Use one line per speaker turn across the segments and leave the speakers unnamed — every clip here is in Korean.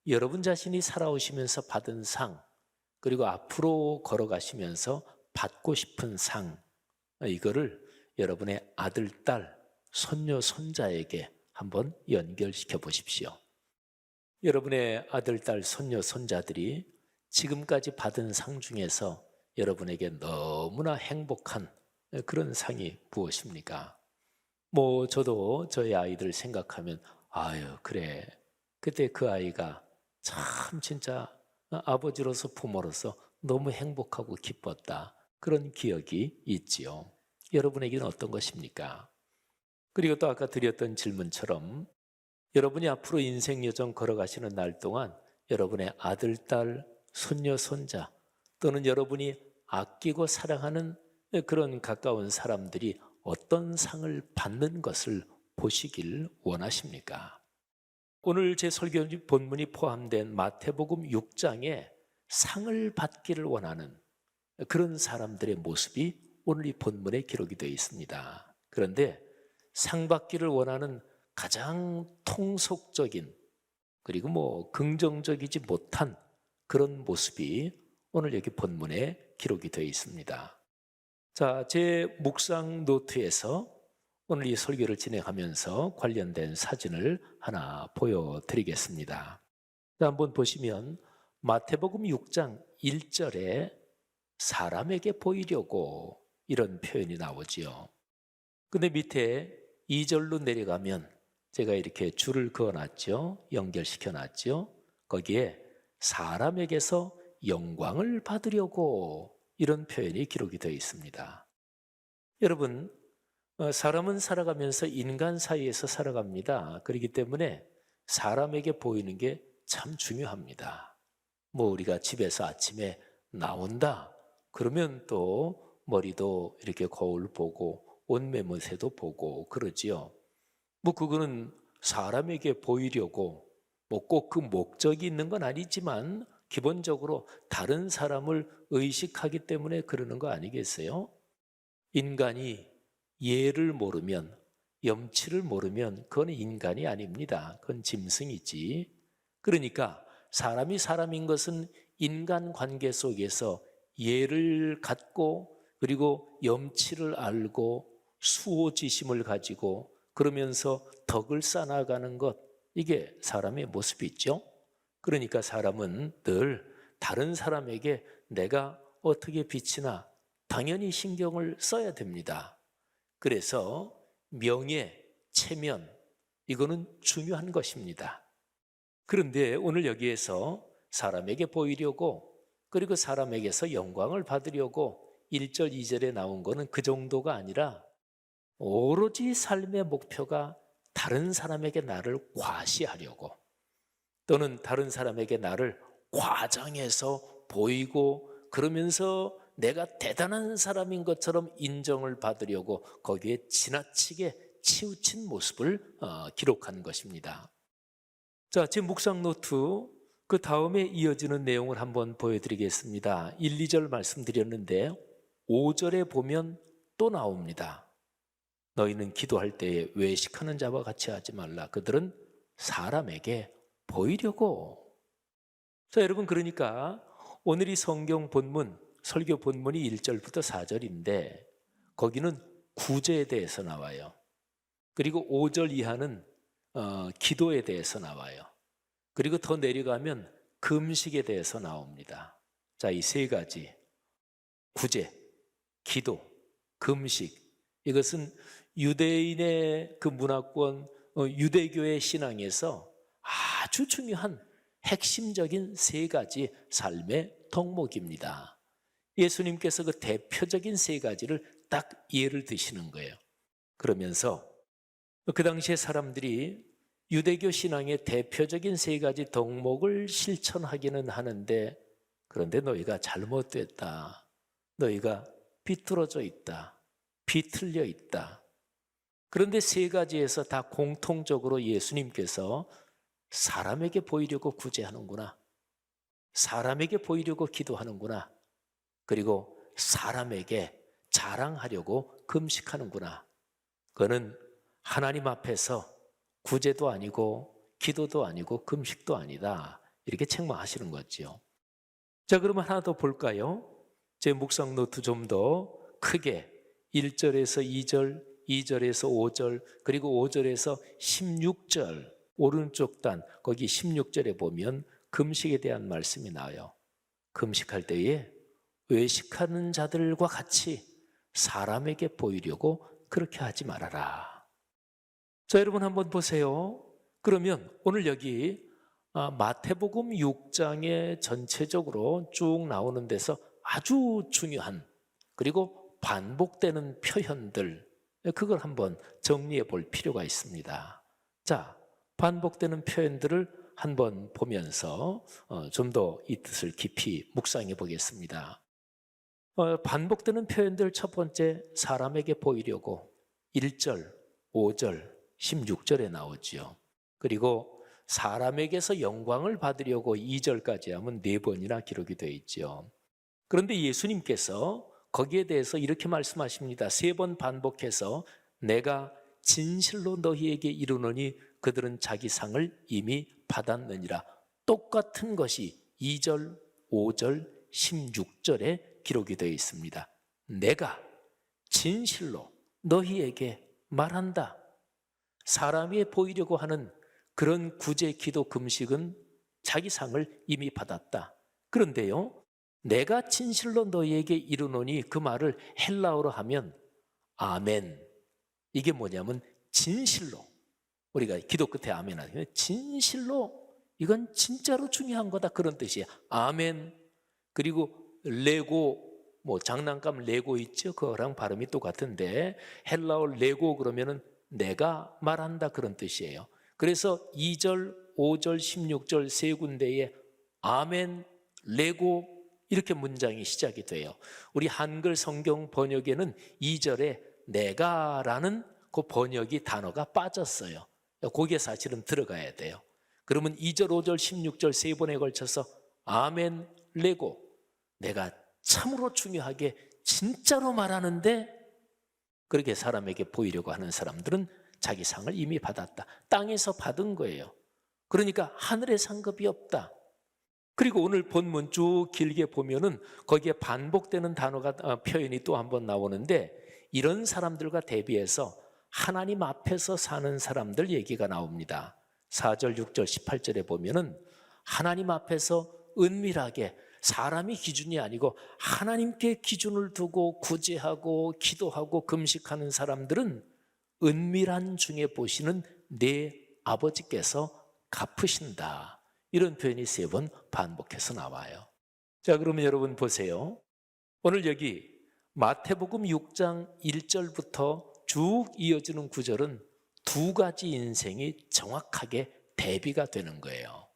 여러분 자신이 살아오시면서 받은 상, 그리고 앞으로 걸어가시면서 받고 싶은 상, 이거를 여러분의 아들, 딸, 손녀, 손자에게 한번 연결시켜 보십시오. 여러분의 아들, 딸, 손녀, 손자들이 지금까지 받은 상 중에서 여러분에게 너무나 행복한 그런 상이 무엇입니까? 저도 저희 아이들 생각하면 아유 그래 그때 그 아이가 참 진짜 아버지로서 부모로서 너무 행복하고 기뻤다, 그런 기억이 있지요. 여러분에게는 어떤 것입니까? 그리고 또 아까 드렸던 질문처럼 여러분이 앞으로 인생 여정 걸어가시는 날 동안 여러분의 아들, 딸, 손녀, 손자 또는 여러분이 아끼고 사랑하는 그런 가까운 사람들이 어떤 상을 받는 것을 보시길 원하십니까? 오늘 제 설교 본문이 포함된 마태복음 6장에 상을 받기를 원하는 그런 사람들의 모습이 오늘 이 본문에 기록이 되어 있습니다. 그런데 상 받기를 원하는 가장 통속적인, 그리고 긍정적이지 못한 그런 모습이 오늘 여기 본문에 기록이 되어 있습니다. 자, 제 묵상 노트에서 오늘 이 설교를 진행하면서 관련된 사진을 하나 보여드리겠습니다. 한번 보시면 마태복음 6장 1절에 사람에게 보이려고 이런 표현이 나오지요. 근데 밑에 2절로 내려가면 제가 이렇게 줄을 그어놨죠. 연결시켜놨죠. 거기에 사람에게서 영광을 받으려고 이런 표현이 기록이 되어 있습니다. 여러분, 사람은 살아가면서 인간 사이에서 살아갑니다. 그렇기 때문에 사람에게 보이는 게 참 중요합니다. 우리가 집에서 아침에 나온다 그러면 또 머리도 이렇게 거울 보고 옷매무새도 보고 그러지요. 그거는 사람에게 보이려고 꼭 그 목적이 있는 건 아니지만 기본적으로 다른 사람을 의식하기 때문에 그러는 거 아니겠어요? 인간이 예를 모르면, 염치를 모르면 그건 인간이 아닙니다. 그건 짐승이지. 그러니까 사람이 사람인 것은 인간관계 속에서 예를 갖고 그리고 염치를 알고 수호지심을 가지고 그러면서 덕을 쌓아나가는 것, 이게 사람의 모습이죠. 그러니까 사람은 늘 다른 사람에게 내가 어떻게 비치나 당연히 신경을 써야 됩니다. 그래서 명예, 체면, 이거는 중요한 것입니다. 그런데 오늘 여기에서 사람에게 보이려고 그리고 사람에게서 영광을 받으려고 1절, 2절에 나온 거는 그 정도가 아니라 오로지 삶의 목표가 다른 사람에게 나를 과시하려고 또는 다른 사람에게 나를 과장해서 보이고 그러면서 내가 대단한 사람인 것처럼 인정을 받으려고 거기에 지나치게 치우친 모습을 기록한 것입니다. 자, 제 묵상 노트 그 다음에 이어지는 내용을 한번 보여드리겠습니다. 1, 2절 말씀드렸는데 5절에 보면 또 나옵니다. 너희는 기도할 때에 외식하는 자와 같이 하지 말라. 그들은 사람에게 보이려고. 자, 여러분, 그러니까 오늘 이 성경 본문, 설교 본문이 1절부터 4절인데 거기는 구제에 대해서 나와요. 그리고 5절 이하는 기도에 대해서 나와요. 그리고 더 내려가면 금식에 대해서 나옵니다. 자, 이 세 가지, 구제, 기도, 금식, 이것은 유대인의 그 문화권, 유대교의 신앙에서 아주 중요한 핵심적인 세 가지 삶의 덕목입니다. 예수님께서 그 대표적인 세 가지를 딱 예를 드시는 거예요. 그러면서 그 당시에 사람들이 유대교 신앙의 대표적인 세 가지 덕목을 실천하기는 하는데 그런데 너희가 잘못됐다. 너희가 비뚤어져 있다. 비틀려 있다. 그런데 세 가지에서 다 공통적으로 예수님께서 사람에게 보이려고 구제하는구나. 사람에게 보이려고 기도하는구나. 그리고 사람에게 자랑하려고 금식하는구나. 그거는 하나님 앞에서 구제도 아니고 기도도 아니고 금식도 아니다. 이렇게 책망하시는 거죠. 자, 그러면 하나 더 볼까요? 제 묵상 노트 좀 더 크게 1절에서 2절, 2절에서 5절, 그리고 5절에서 16절 오른쪽 단 거기 16절에 보면 금식에 대한 말씀이 나와요. 금식할 때에 외식하는 자들과 같이 사람에게 보이려고 그렇게 하지 말아라. 자, 여러분 한번 보세요. 그러면 오늘 여기 마태복음 6장에 전체적으로 쭉 나오는 데서 아주 중요한 그리고 반복되는 표현들, 그걸 한번 정리해 볼 필요가 있습니다. 자, 반복되는 표현들을 한번 보면서 좀 더 이 뜻을 깊이 묵상해 보겠습니다. 반복되는 표현들 첫 번째, 사람에게 보이려고 1절, 5절, 16절에 나오지요. 그리고 사람에게서 영광을 받으려고 2절까지 하면 4번이나 기록이 되어 있죠. 그런데 예수님께서 거기에 대해서 이렇게 말씀하십니다. 3번 반복해서 내가 진실로 너희에게 이르노니 그들은 자기 상을 이미 받았느니라. 똑같은 것이 2절, 5절, 16절에 기록이 되어 있습니다. 내가 진실로 너희에게 말한다. 사람이 보이려고 하는 그런 구제, 기도, 금식은 자기 상을 이미 받았다. 그런데요, 내가 진실로 너희에게 이르노니 그 말을 헬라어로 하면 아멘. 이게 뭐냐면 진실로, 우리가 기도 끝에 아멘 하면 진실로, 이건 진짜로 중요한 거다, 그런 뜻이에요. 아멘. 그리고 레고, 장난감 레고 있죠? 그거랑 발음이 똑같은데 헬라어 레고 그러면은 내가 말한다, 그런 뜻이에요. 그래서 2절, 5절, 16절 세 군데에 아멘, 레고 이렇게 문장이 시작이 돼요. 우리 한글 성경 번역에는 2절에 내가라는 그 번역이 단어가 빠졌어요. 거기에 사실은 들어가야 돼요. 그러면 2절, 5절, 16절 세 번에 걸쳐서 아멘, 레고, 내가 참으로 중요하게 진짜로 말하는데 그렇게 사람에게 보이려고 하는 사람들은 자기 상을 이미 받았다. 땅에서 받은 거예요. 그러니까 하늘의 상급이 없다. 그리고 오늘 본문 쭉 길게 보면은 거기에 반복되는 단어가 표현이 또 한 번 나오는데 이런 사람들과 대비해서 하나님 앞에서 사는 사람들 얘기가 나옵니다. 4절, 6절, 18절에 보면은 하나님 앞에서 은밀하게, 사람이 기준이 아니고 하나님께 기준을 두고 구제하고 기도하고 금식하는 사람들은 은밀한 중에 보시는 내 아버지께서 갚으신다. 이런 표현이 3번 반복해서 나와요. 자, 그러면 여러분 보세요. 오늘 여기 마태복음 6장 1절부터 쭉 이어지는 구절은 2가지 인생이 정확하게 대비가 되는 거예요.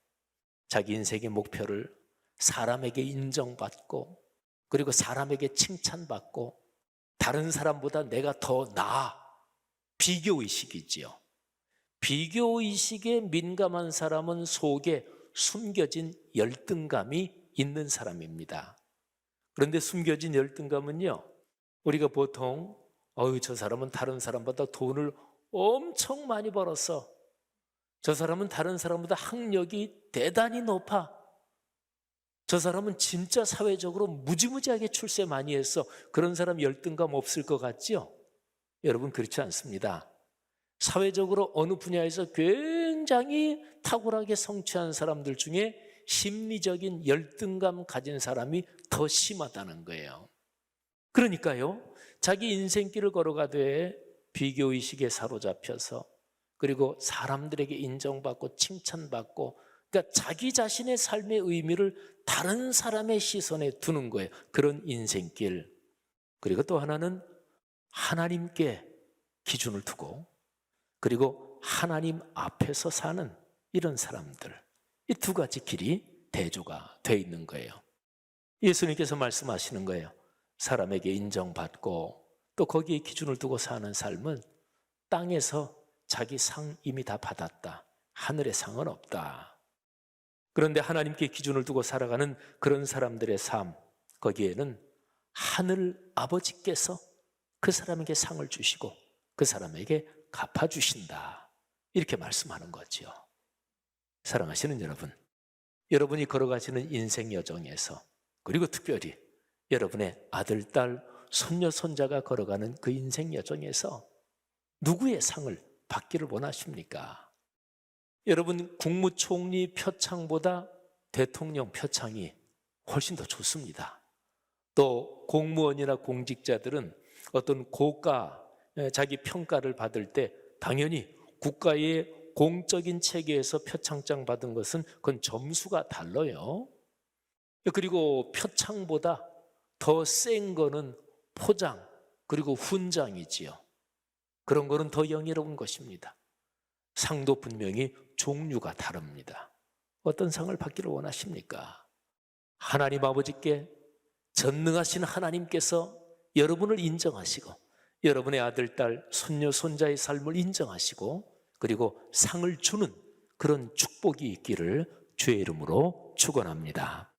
자기 인생의 목표를 사람에게 인정받고, 그리고 사람에게 칭찬받고, 다른 사람보다 내가 더 나아, 비교의식이지요. 비교의식에 민감한 사람은 속에 숨겨진 열등감이 있는 사람입니다. 그런데 숨겨진 열등감은요, 우리가 보통 저 사람은 다른 사람보다 돈을 엄청 많이 벌었어, 저 사람은 다른 사람보다 학력이 대단히 높아, 저 사람은 진짜 사회적으로 무지무지하게 출세 많이 했어, 그런 사람 열등감 없을 것 같죠? 여러분, 그렇지 않습니다. 사회적으로 어느 분야에서 굉장히 탁월하게 성취한 사람들 중에 심리적인 열등감 가진 사람이 더 심하다는 거예요. 그러니까요, 자기 인생길을 걸어가되 비교의식에 사로잡혀서, 그리고 사람들에게 인정받고 칭찬받고, 그러니까 자기 자신의 삶의 의미를 다른 사람의 시선에 두는 거예요. 그런 인생길. 그리고 또 하나는 하나님께 기준을 두고, 그리고 하나님 앞에서 사는 이런 사람들, 이 2가지 길이 대조가 돼 있는 거예요. 예수님께서 말씀하시는 거예요. 사람에게 인정받고 또 거기에 기준을 두고 사는 삶은 땅에서 자기 상 이미 다 받았다. 하늘의 상은 없다. 그런데 하나님께 기준을 두고 살아가는 그런 사람들의 삶, 거기에는 하늘 아버지께서 그 사람에게 상을 주시고 그 사람에게 갚아주신다. 이렇게 말씀하는 거죠. 사랑하시는 여러분, 여러분이 걸어가시는 인생 여정에서, 그리고 특별히 여러분의 아들, 딸, 손녀, 손자가 걸어가는 그 인생 여정에서 누구의 상을 받기를 원하십니까? 여러분, 국무총리 표창보다 대통령 표창이 훨씬 더 좋습니다. 또 공무원이나 공직자들은 어떤 고가 자기 평가를 받을 때 당연히 국가의 공적인 체계에서 표창장 받은 것은 그건 점수가 달라요. 그리고 표창보다 더 센 거는 포장, 그리고 훈장이지요. 그런 거는 더 영예로운 것입니다. 상도 분명히 종류가 다릅니다. 어떤 상을 받기를 원하십니까? 하나님 아버지께, 전능하신 하나님께서 여러분을 인정하시고 여러분의 아들, 딸, 손녀, 손자의 삶을 인정하시고 그리고 상을 주는 그런 축복이 있기를 주의 이름으로 축원합니다.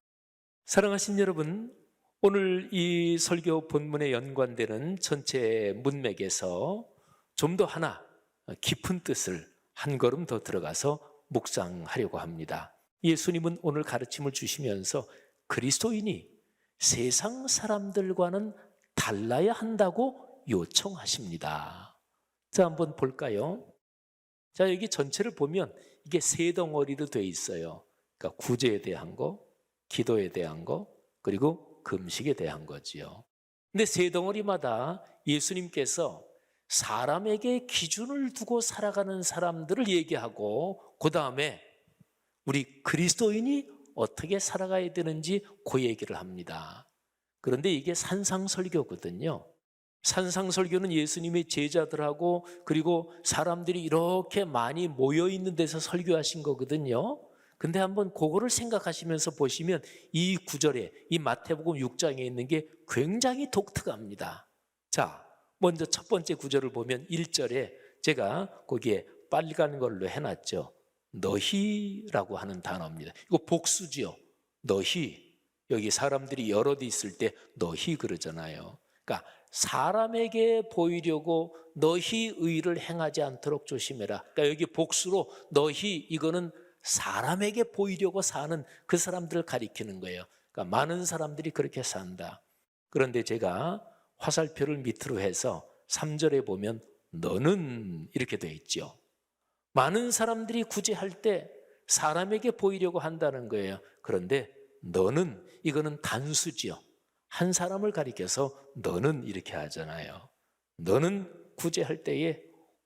사랑하신 여러분, 오늘 이 설교 본문에 연관되는 전체 문맥에서 좀 더 하나 깊은 뜻을 한 걸음 더 들어가서 묵상하려고 합니다. 예수님은 오늘 가르침을 주시면서 그리스도인이 세상 사람들과는 달라야 한다고 요청하십니다. 자, 한번 볼까요? 자, 여기 전체를 보면 이게 세 덩어리로 되어 있어요. 그러니까 구제에 대한 거, 기도에 대한 거, 그리고 금식에 대한 거지요. 근데 세 덩어리마다 예수님께서 사람에게 기준을 두고 살아가는 사람들을 얘기하고 그 다음에 우리 그리스도인이 어떻게 살아가야 되는지 그 얘기를 합니다. 그런데 이게 산상설교거든요. 산상설교는 예수님의 제자들하고 그리고 사람들이 이렇게 많이 모여있는 데서 설교하신 거거든요. 근데 한번 그거를 생각하시면서 보시면 이 구절에, 이 마태복음 6장에 있는 게 굉장히 독특합니다. 자, 먼저 첫 번째 구절을 보면 1절에 제가 거기에 빨간 걸로 해놨죠. 너희라고 하는 단어입니다. 이거 복수지요. 너희. 여기 사람들이 여럿이 있을 때 너희 그러잖아요. 그러니까 사람에게 보이려고 너희 의를 행하지 않도록 조심해라. 그러니까 여기 복수로 너희, 이거는 사람에게 보이려고 사는 그 사람들을 가리키는 거예요. 그러니까 많은 사람들이 그렇게 산다. 그런데 제가 화살표를 밑으로 해서 3절에 보면 너는 이렇게 돼 있죠. 많은 사람들이 구제할 때 사람에게 보이려고 한다는 거예요. 그런데 너는, 이거는 단수지요. 한 사람을 가리켜서 너는 이렇게 하잖아요. 너는 구제할 때에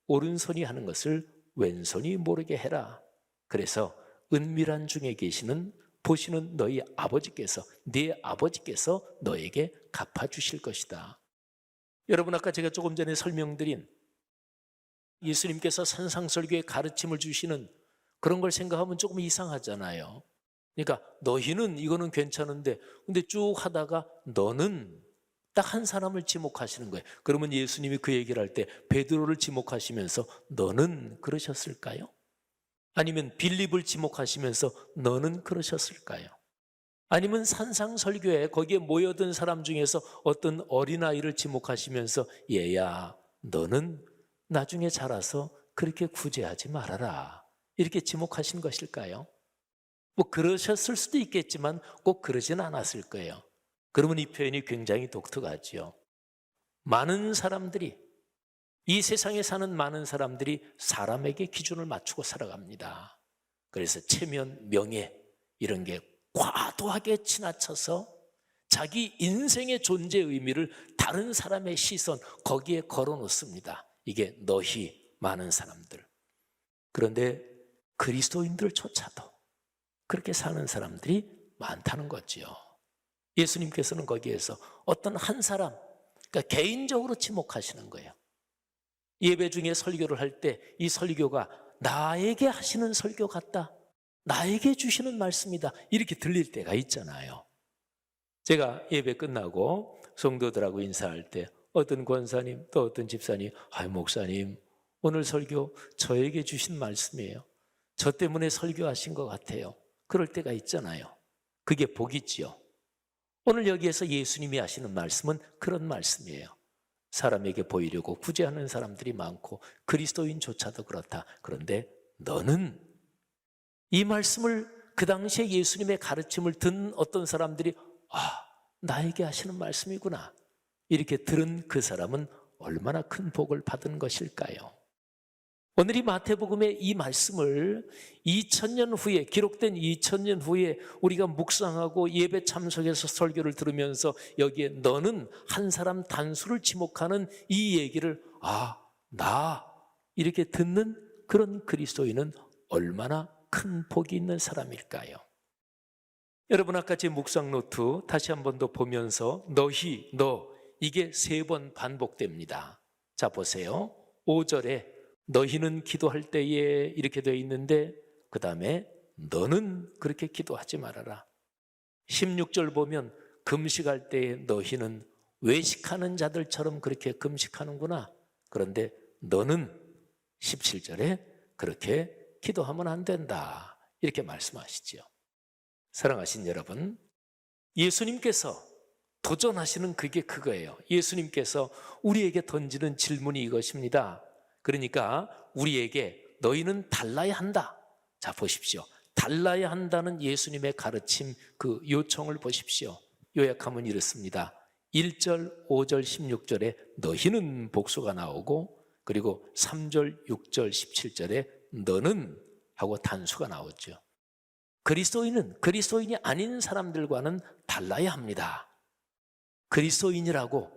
오른손이 하는 것을 왼손이 모르게 해라. 그래서 은밀한 중에 계시는 보시는 너희 아버지께서, 네 아버지께서 너에게 갚아주실 것이다. 여러분, 아까 제가 조금 전에 설명드린 예수님께서 산상설교의 가르침을 주시는 그런 걸 생각하면 조금 이상하잖아요. 그러니까 너희는, 이거는 괜찮은데, 근데 쭉 하다가 너는, 딱 한 사람을 지목하시는 거예요. 그러면 예수님이 그 얘기를 할 때 베드로를 지목하시면서 너는 그러셨을까요? 아니면 빌립을 지목하시면서 너는 그러셨을까요? 아니면 산상설교에 거기에 모여든 사람 중에서 어떤 어린아이를 지목하시면서 얘야, 너는 나중에 자라서 그렇게 구제하지 말아라, 이렇게 지목하신 것일까요? 뭐 그러셨을 수도 있겠지만 꼭 그러진 않았을 거예요. 그러면 이 표현이 굉장히 독특하지요. 많은 사람들이, 이 세상에 사는 많은 사람들이 사람에게 기준을 맞추고 살아갑니다. 그래서 체면, 명예 이런 게 과도하게 지나쳐서 자기 인생의 존재 의미를 다른 사람의 시선, 거기에 걸어 놓습니다. 이게 너희, 많은 사람들. 그런데 그리스도인들조차도 그렇게 사는 사람들이 많다는 거지요. 예수님께서는 거기에서 어떤 한 사람, 그러니까 개인적으로 지목하시는 거예요. 예배 중에 설교를 할 때 이 설교가 나에게 하시는 설교 같다, 나에게 주시는 말씀이다, 이렇게 들릴 때가 있잖아요. 제가 예배 끝나고 성도들하고 인사할 때 어떤 권사님, 또 어떤 집사님, 목사님, 오늘 설교 저에게 주신 말씀이에요. 저 때문에 설교하신 것 같아요. 그럴 때가 있잖아요. 그게 복이지요. 오늘 여기에서 예수님이 하시는 말씀은 그런 말씀이에요. 사람에게 보이려고 구제하는 사람들이 많고 그리스도인조차도 그렇다. 그런데 너는, 이 말씀을 그 당시에 예수님의 가르침을 듣는 어떤 사람들이 나에게 하시는 말씀이구나 이렇게 들은 그 사람은 얼마나 큰 복을 받은 것일까요? 오늘 이 마태복음의 이 말씀을 2000년 후에, 기록된 2000년 후에 우리가 묵상하고 예배 참석해서 설교를 들으면서 여기에 너는 한 사람 단수를 지목하는 이 얘기를 나 이렇게 듣는 그런 그리스도인은 얼마나 큰 복이 있는 사람일까요? 여러분, 아까 제 묵상 노트 다시 한 번 더 보면서 너희, 너 이게 3번 반복됩니다. 자, 보세요. 5절에 너희는 기도할 때에 이렇게 되어 있는데 그 다음에 너는 그렇게 기도하지 말아라. 16절 보면 금식할 때에 너희는 외식하는 자들처럼 그렇게 금식하는구나. 그런데 너는 17절에 그렇게 기도하면 안 된다 이렇게 말씀하시죠. 사랑하신 여러분, 예수님께서 도전하시는 그게 그거예요. 예수님께서 우리에게 던지는 질문이 이것입니다. 그러니까 우리에게 너희는 달라야 한다. 자, 보십시오. 달라야 한다는 예수님의 가르침, 그 요청을 보십시오. 요약하면 이렇습니다. 1절, 5절, 16절에 너희는 복수가 나오고 그리고 3절, 6절, 17절에 너는 하고 단수가 나오죠. 그리스도인은 그리스도인이 아닌 사람들과는 달라야 합니다. 그리스도인이라고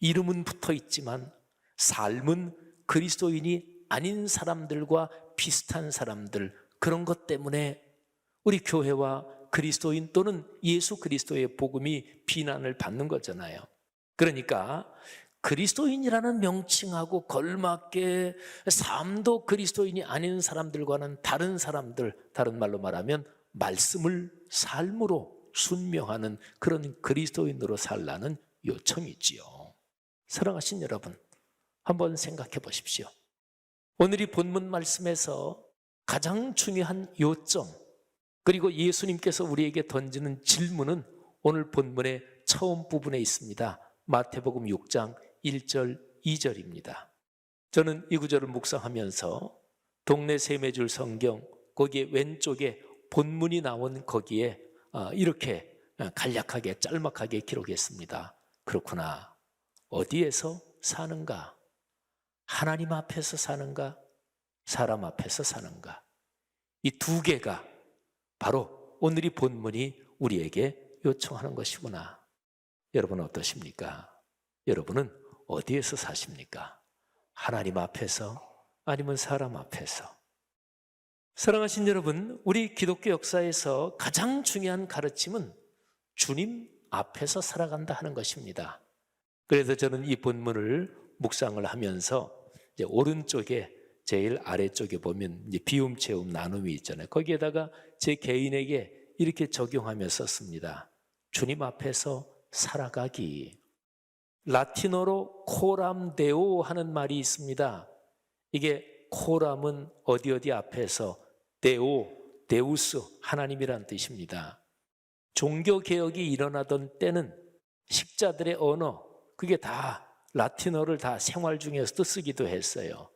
이름은 붙어 있지만 삶은 그리스도인이 아닌 사람들과 비슷한 사람들, 그런 것 때문에 우리 교회와 그리스도인 또는 예수 그리스도의 복음이 비난을 받는 거잖아요. 그러니까 그리스도인이라는 명칭하고 걸맞게 삶도 그리스도인이 아닌 사람들과는 다른 사람들, 다른 말로 말하면 말씀을 삶으로 순명하는 그런 그리스도인으로 살라는 요청이지요. 사랑하신 여러분, 한번 생각해 보십시오. 오늘 이 본문 말씀에서 가장 중요한 요점, 그리고 예수님께서 우리에게 던지는 질문은 오늘 본문의 처음 부분에 있습니다. 마태복음 6장 1절, 2절입니다. 저는 이 구절을 묵상하면서 동네 세매줄 성경 거기에 왼쪽에 본문이 나온 거기에 이렇게 간략하게 짤막하게 기록했습니다. 그렇구나. 어디에서 사는가? 하나님 앞에서 사는가? 사람 앞에서 사는가? 이 두 개가 바로 오늘 이 본문이 우리에게 요청하는 것이구나. 여러분 어떠십니까? 여러분은 어디에서 사십니까? 하나님 앞에서 아니면 사람 앞에서? 사랑하신 여러분, 우리 기독교 역사에서 가장 중요한 가르침은 주님 앞에서 살아간다 하는 것입니다. 그래서 저는 이 본문을 묵상을 하면서 이제 오른쪽에 제일 아래쪽에 보면 이제 비움체움 나눔이 있잖아요. 거기에다가 제 개인에게 이렇게 적용하며 썼습니다. 주님 앞에서 살아가기. 라틴어로 코람 데오 하는 말이 있습니다. 이게 코람은 어디 앞에서, 데오, 데우스, 하나님이란 뜻입니다. 종교개혁이 일어나던 때는 식자들의 언어, 그게 다 라틴어를 다 생활 중에서도 쓰기도 했어요.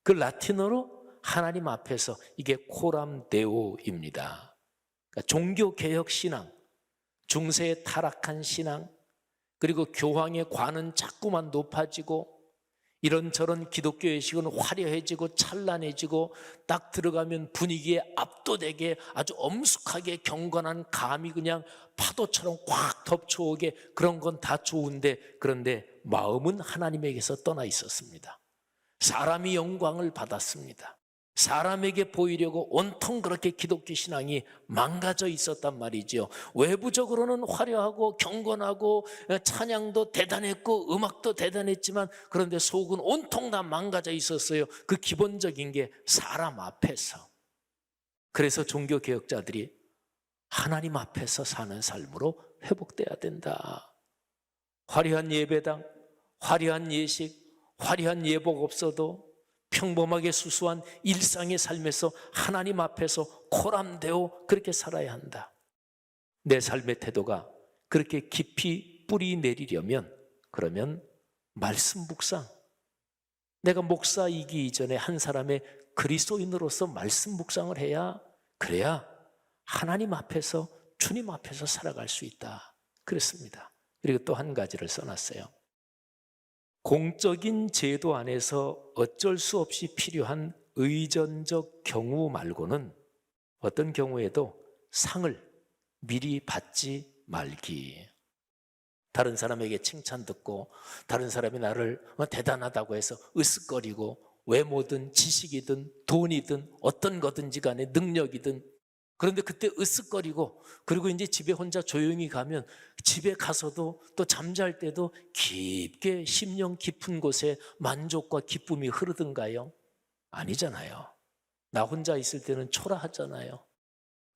그 라틴어로 하나님 앞에서 이게 코람 데오입니다. 그러니까 종교개혁 신앙, 중세에 타락한 신앙, 그리고 교황의 관은 자꾸만 높아지고 이런저런 기독교의 식은 화려해지고 찬란해지고 딱 들어가면 분위기에 압도되게 아주 엄숙하게 경건한 감이 그냥 파도처럼 꽉 덮쳐오게, 그런 건 다 좋은데 그런데 마음은 하나님에게서 떠나 있었습니다. 사람이 영광을 받았습니다. 사람에게 보이려고 온통 그렇게 기독교 신앙이 망가져 있었단 말이죠. 외부적으로는 화려하고 경건하고 찬양도 대단했고 음악도 대단했지만 그런데 속은 온통 다 망가져 있었어요. 그 기본적인 게 사람 앞에서. 그래서 종교개혁자들이 하나님 앞에서 사는 삶으로 회복돼야 된다. 화려한 예배당, 화려한 예식, 화려한 예복 없어도 평범하게 수수한 일상의 삶에서 하나님 앞에서 코람되어 그렇게 살아야 한다. 내 삶의 태도가 그렇게 깊이 뿌리 내리려면 그러면 말씀 묵상, 내가 목사이기 이전에 한 사람의 그리스도인으로서 말씀 묵상을 해야, 그래야 하나님 앞에서, 주님 앞에서 살아갈 수 있다. 그랬습니다. 그리고 또 한 가지를 써놨어요. 공적인 제도 안에서 어쩔 수 없이 필요한 의전적 경우 말고는 어떤 경우에도 상을 미리 받지 말기. 다른 사람에게 칭찬 듣고 다른 사람이 나를 대단하다고 해서 으쓱거리고 외모든 지식이든 돈이든 어떤 거든지 간에 능력이든, 그런데 그때 으쓱거리고 그리고 이제 집에 혼자 조용히 가면 집에 가서도 또 잠잘 때도 깊게 심령 깊은 곳에 만족과 기쁨이 흐르던가요? 아니잖아요. 나 혼자 있을 때는 초라하잖아요.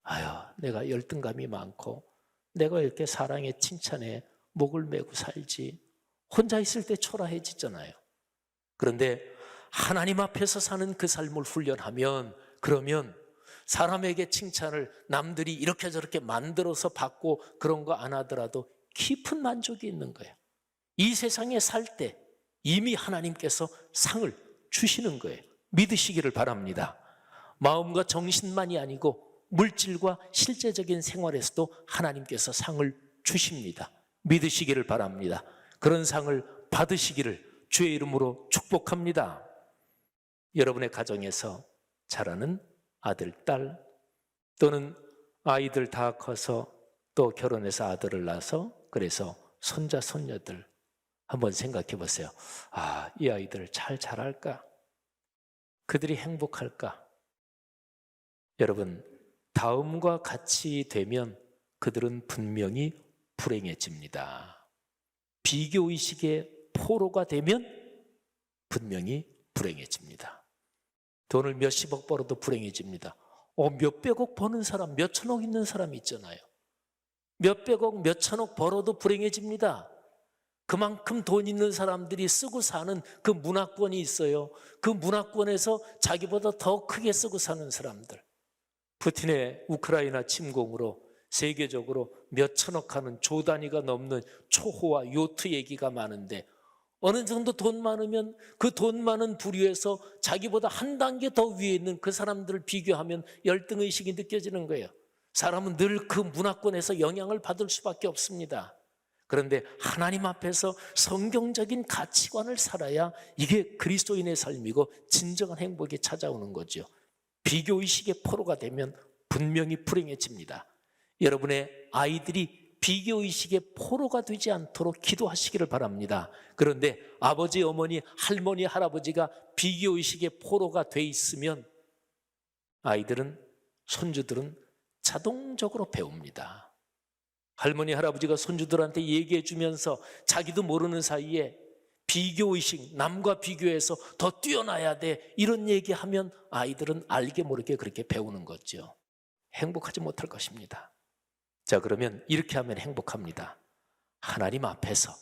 아유, 내가 열등감이 많고 내가 이렇게 사랑에 칭찬에 목을 메고 살지. 혼자 있을 때 초라해지잖아요. 그런데 하나님 앞에서 사는 그 삶을 훈련하면, 그러면 사람에게 칭찬을 남들이 이렇게 저렇게 만들어서 받고 그런 거 안 하더라도 깊은 만족이 있는 거예요. 이 세상에 살 때 이미 하나님께서 상을 주시는 거예요. 믿으시기를 바랍니다. 마음과 정신만이 아니고 물질과 실제적인 생활에서도 하나님께서 상을 주십니다. 믿으시기를 바랍니다. 그런 상을 받으시기를 주의 이름으로 축복합니다. 여러분의 가정에서 자라는 아들, 딸, 또는 아이들 다 커서 또 결혼해서 아들을 낳아서 그래서 손자, 손녀들 한번 생각해 보세요. 아, 이 아이들 잘 자랄까? 그들이 행복할까? 여러분, 다음과 같이 되면 그들은 분명히 불행해집니다. 비교의식의 포로가 되면 분명히 불행해집니다. 돈을 몇십억 벌어도 불행해집니다. 몇백억 버는 사람, 몇천억 있는 사람 있잖아요. 몇백억, 몇천억 벌어도 불행해집니다. 그만큼 돈 있는 사람들이 쓰고 사는 그 문화권이 있어요. 그 문화권에서 자기보다 더 크게 쓰고 사는 사람들. 푸틴의 우크라이나 침공으로 세계적으로 몇천억 하는 조 단위가 넘는 초호화 요트 얘기가 많은데, 어느 정도 돈 많으면 그 돈 많은 부류에서 자기보다 한 단계 더 위에 있는 그 사람들을 비교하면 열등의식이 느껴지는 거예요. 사람은 늘 그 문화권에서 영향을 받을 수밖에 없습니다. 그런데 하나님 앞에서 성경적인 가치관을 살아야 이게 그리스도인의 삶이고 진정한 행복이 찾아오는 거죠. 비교의식의 포로가 되면 분명히 불행해집니다. 여러분의 아이들이 비교의식의 포로가 되지 않도록 기도하시기를 바랍니다. 그런데 아버지, 어머니, 할머니, 할아버지가 비교의식의 포로가 돼 있으면 아이들은, 손주들은 자동적으로 배웁니다. 할머니, 할아버지가 손주들한테 얘기해 주면서 자기도 모르는 사이에 비교의식, 남과 비교해서 더 뛰어나야 돼, 이런 얘기하면 아이들은 알게 모르게 그렇게 배우는 거죠. 행복하지 못할 것입니다. 자, 그러면 이렇게 하면 행복합니다. 하나님 앞에서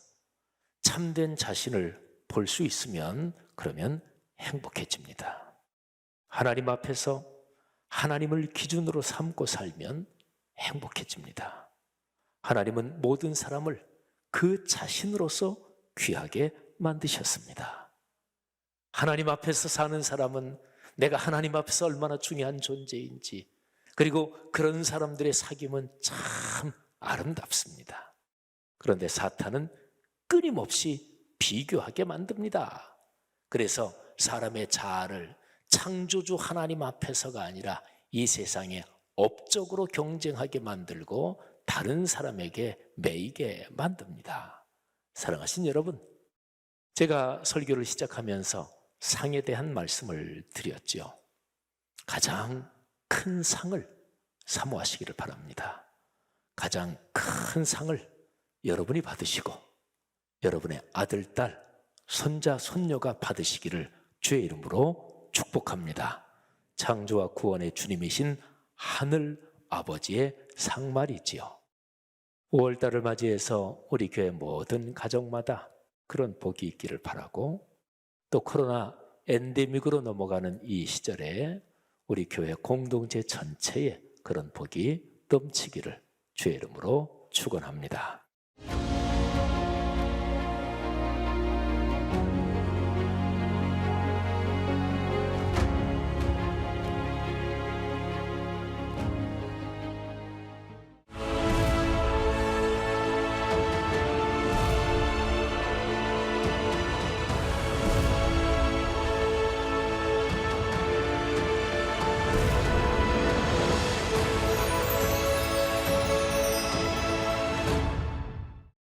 참된 자신을 볼 수 있으면 그러면 행복해집니다. 하나님 앞에서 하나님을 기준으로 삼고 살면 행복해집니다. 하나님은 모든 사람을 그 자신으로서 귀하게 만드셨습니다. 하나님 앞에서 사는 사람은 내가 하나님 앞에서 얼마나 중요한 존재인지, 그리고 그런 사람들의 사귐은 참 아름답습니다. 그런데 사탄은 끊임없이 비교하게 만듭니다. 그래서 사람의 자아를 창조주 하나님 앞에서가 아니라 이 세상에 업적으로 경쟁하게 만들고 다른 사람에게 매이게 만듭니다. 사랑하신 여러분, 제가 설교를 시작하면서 상에 대한 말씀을 드렸죠. 가장 큰 상을 사모하시기를 바랍니다. 가장 큰 상을 여러분이 받으시고 여러분의 아들, 딸, 손자, 손녀가 받으시기를 주의 이름으로 축복합니다. 창조와 구원의 주님이신 하늘 아버지의 상 말이지요. 5월달을 맞이해서 우리 교회 모든 가정마다 그런 복이 있기를 바라고, 또 코로나 엔데믹으로 넘어가는 이 시절에 우리 교회 공동체 전체에 그런 복이 넘치기를 주의 이름으로 축원합니다.